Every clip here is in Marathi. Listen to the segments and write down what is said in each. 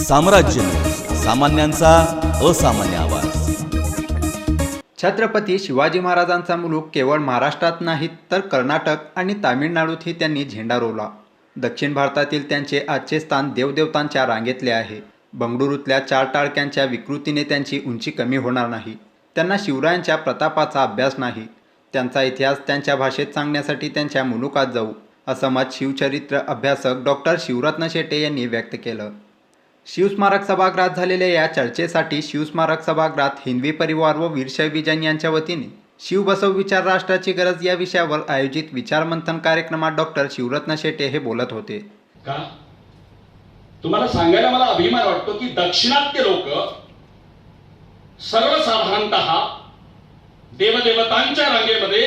साम्राज्य न्यूज, सामान्यांचा असामान्य आवाज। छत्रपती शिवाजी महाराजांचा मुलूक केवळ महाराष्ट्रात नाही तर कर्नाटक आणि तामिळनाडूतही त्यांनी झेंडा रोवला। दक्षिण भारतातील त्यांचे आजचे स्थान देवदेवतांच्या रांगेतले आहे। बंगळुरूतल्या चार टाळक्यांच्या विकृतीने त्यांची उंची कमी होणार नाही। त्यांना शिवरायांच्या प्रतापाचा अभ्यास नाही, त्यांचा इतिहास त्यांच्या भाषेत सांगण्यासाठी त्यांच्या मुलुकात जाऊ, असं मत शिवचरित्र अभ्यासक डॉक्टर शिवरत्न शेटे यांनी व्यक्त केलं। शिवस्मारक सभागृहात झालेल्या या चर्चेसाठी शिवस्मारक सभागृहात हिंदवी परिवार व वीरशैव विजन यांच्या वतीने शिवबसव विचार राष्ट्राची गरज या विषयावर आयोजित विचारमंथन कार्यक्रमात डॉक्टर शिवरत्न शेटे हे बोलत होते। का तुम्हाला सांगायला मला अभिमान वाटतो की दक्षिणात्य लोक सर्वसाधारणतः देवदेवतांच्या रांगेमध्ये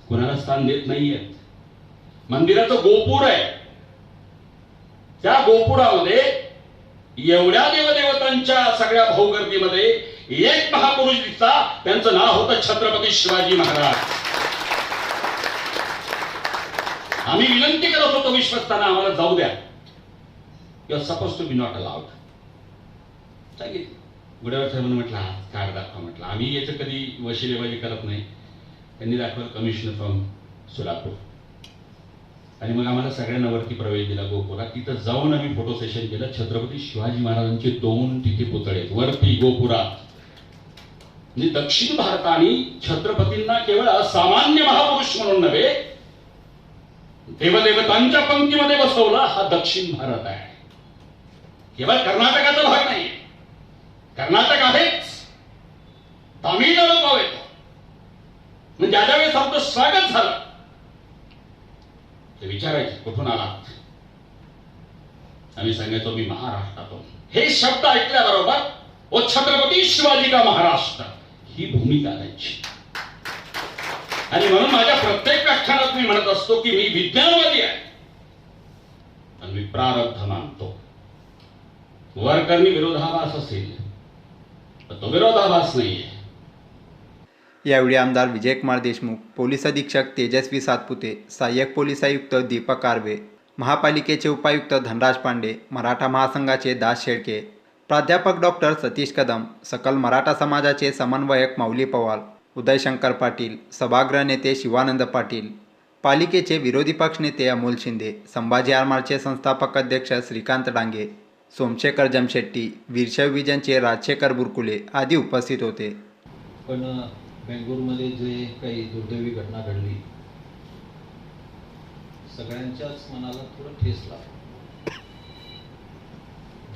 कुणाला स्थान देत नाहीयेत। मंदिराचं गोपुर आहे, त्या गोपुरामध्ये एवढ्या देवदेवतांच्या सगळ्या भाऊगर्दीमध्ये एक महापुरुष दिसता, त्यांचं नाव होतं छत्रपती शिवाजी महाराज। आम्ही विनंती करत होतो विश्वस्तांना, आम्हाला जाऊ द्या, you are suppose to be not allowed. सांगितलं गुडेवर साहेबांनी म्हटलं हा कार्ड दाखवा, म्हटलं आम्ही याचं कधी वशिलेबाजी करत नाही। त्यांनी दाखवलं कमिशनर फ्रॉम सोलापूर, आणि मग आम्हाला सगळ्यांना वरती प्रवेश दिला गोपुरात। तिथं जाऊन आम्ही फोटो सेशन केलं। छत्रपती शिवाजी महाराजांचे 2 तिथे पुतळे वरती गोपुरात। म्हणजे दक्षिण भारताने छत्रपतींना केवळ असामान्य महापुरुष म्हणून नव्हे, देवदेवतांच्या पंक्तीमध्ये बसवला। हा दक्षिण भारत आहे, केवळ कर्नाटकाचा भाग नाही। कर्नाटक आहेच, तामिळनाडू गाव येतो। म्हणजे ज्या वेळेस आमचं स्वागत झालं ते विचारायचे कुठून आलात, आम्ही सांगायचो मी महाराष्ट्रातून। हे शब्द ऐकल्याबरोबर ओ छत्रपती शिवाजी का महाराष्ट्र ही भूमिका द्यायची। आणि म्हणून माझ्या प्रत्येक व्याख्यानात मी म्हणत असतो की मी विज्ञानवादी आहे आणि मी प्रारब्ध मानतो। वरकरणी विरोधाभास असेल तर तो विरोधाभास नाहीये। यावेळी आमदार विजयकुमार देशमुख, पोलीस अधीक्षक तेजस्वी सातपुते, सहाय्यक पोलीस आयुक्त दीपक आर्वे, महापालिकेचे उपायुक्त धनराज पांडे, मराठा महासंघाचे दास शेळके, प्राध्यापक डॉक्टर सतीश कदम, सकल मराठा समाजाचे समन्वयक माऊली पवार, उदयशंकर पाटील, सभागृह नेते शिवानंद पाटील, पालिकेचे विरोधी पक्षनेते अमोल शिंदे, संभाजी आरमारचे संस्थापक अध्यक्ष श्रीकांत डांगे, सोमशेखर जमशेट्टी, वीरशैव विजनचे राजशेखर बुरकुले आदी उपस्थित होते। पण बेंगळुरूमध्ये जे काही दुर्दैवी घटना घडली, सगळ्यांच्याच मनाला थोडं ठेस लागला।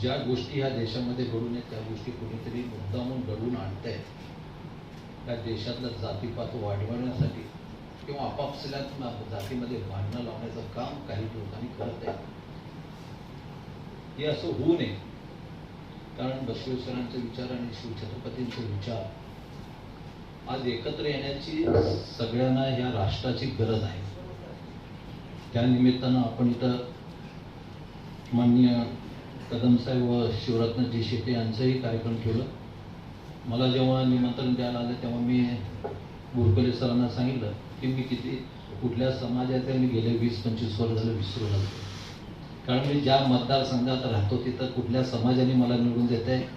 ज्या गोष्टी ह्या देशामध्ये घडून आहेत त्या गोष्टी कुणीतरी मुद्दामून घडवून आणतायत, त्या देशातला जातीपात वाढवण्यासाठी किंवा आपापसात जातीमध्ये भांडणं लावण्याचं काम काही लोकांनी करत आहेत। हे असं होऊ नये, कारण बसवेश्वरांचे विचार आणि शिवछत्रपतींचे विचार आज एकत्र येण्याची सगळ्यांना ह्या राष्ट्राची गरज आहे। त्या निमित्तानं आपण इथं माननीय कदम साहेब व शिवरत्नजी शेटे यांचाही कार्यक्रम ठेवला। मला जेव्हा निमंत्रण द्यायला आलं तेव्हा मी बुरकुले सरांना सांगितलं की मी कुठल्या समाजात मी गेले 20-25 वर्ष झालं विसरू लागलो, कारण मी ज्या मतदारसंघात राहतो तिथं कुठल्या समाजाने मला निवडून देत आहे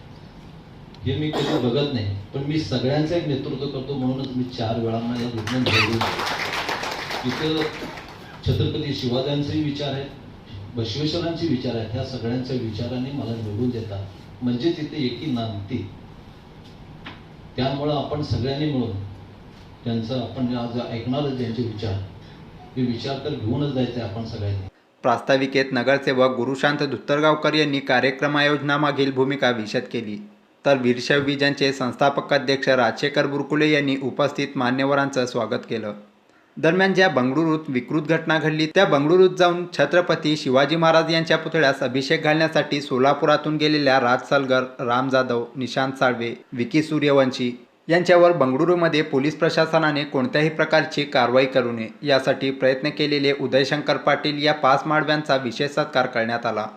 हे मी कधी बघत नाही। पण मी सगळ्यांचं एक नेतृत्व करतो, म्हणूनच मी 4 वेळा मला विज्ञान घडवून इथं छत्रपती शिवाजींचेही विचार आहेत, बसवेश्वरांचे विचार आहेत, ह्या सगळ्यांच्या विचारांनी मला निवडून देतात, म्हणजे तिथे एकी नांदती। त्यामुळं आपण सगळ्यांनी मिळून त्यांचं आपण आज ऐकणारच ज्यांचे विचार, हे विचार तर घेऊनच जायचे आपण सगळ्यांनी। प्रास्ताविकेत नगरसेवक गुरुशांत धुत्तरगावकर यांनी कार्यक्रम आयोजनामागील भूमिका विशद केली, तर वीरशैव विजनचे संस्थापक अध्यक्ष राजशेखर बुरकुले यांनी उपस्थित मान्यवरांचं स्वागत केलं। दरम्यान ज्या बंगळुरूत विकृत घटना घडली त्या बंगळुरूत जाऊन छत्रपती शिवाजी महाराज यांच्या पुतळ्यास अभिषेक घालण्यासाठी सोलापुरातून गेलेल्या राज सलगर, राम जाधव, निशांत साळवे, विकी सूर्यवंशी यांच्यावर बंगळुरूमध्ये पोलीस प्रशासनाने कोणत्याही प्रकारची कारवाई करू नये यासाठी प्रयत्न केलेले उदयशंकर पाटील या 5 माडव्यांचा विशेष सत्कार करण्यात आला।